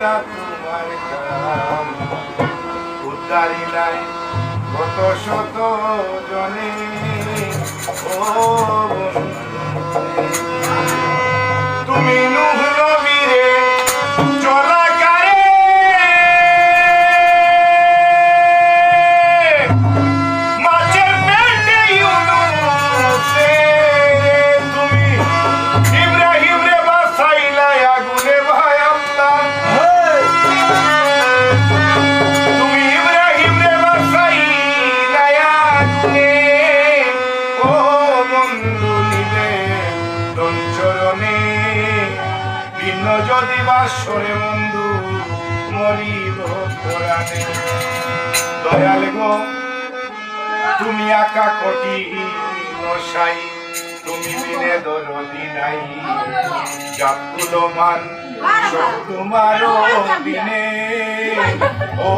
তোমার কাম উদ্ধারিলাই কত শত জনে ও তুমি নূহ নবীরে চলাকারে মাছের পেটে ইউনুসে তুমি ইব্রাহিম রে বাঁচাইলাই আগুনে ভাই আল্লাহ তুমি ইব্রাহিম রে বাঁচাইলাই আগুনে ও বন্ধু নিলে চরণে ভিন্ন যদি বাসরে বন্ধু মরিব কোরআনে দয়াল গো তুমি আকা কোটি নসাই তুমি বিনে দরদি নাই জাকুলো মান সব তোমারও বিনে ও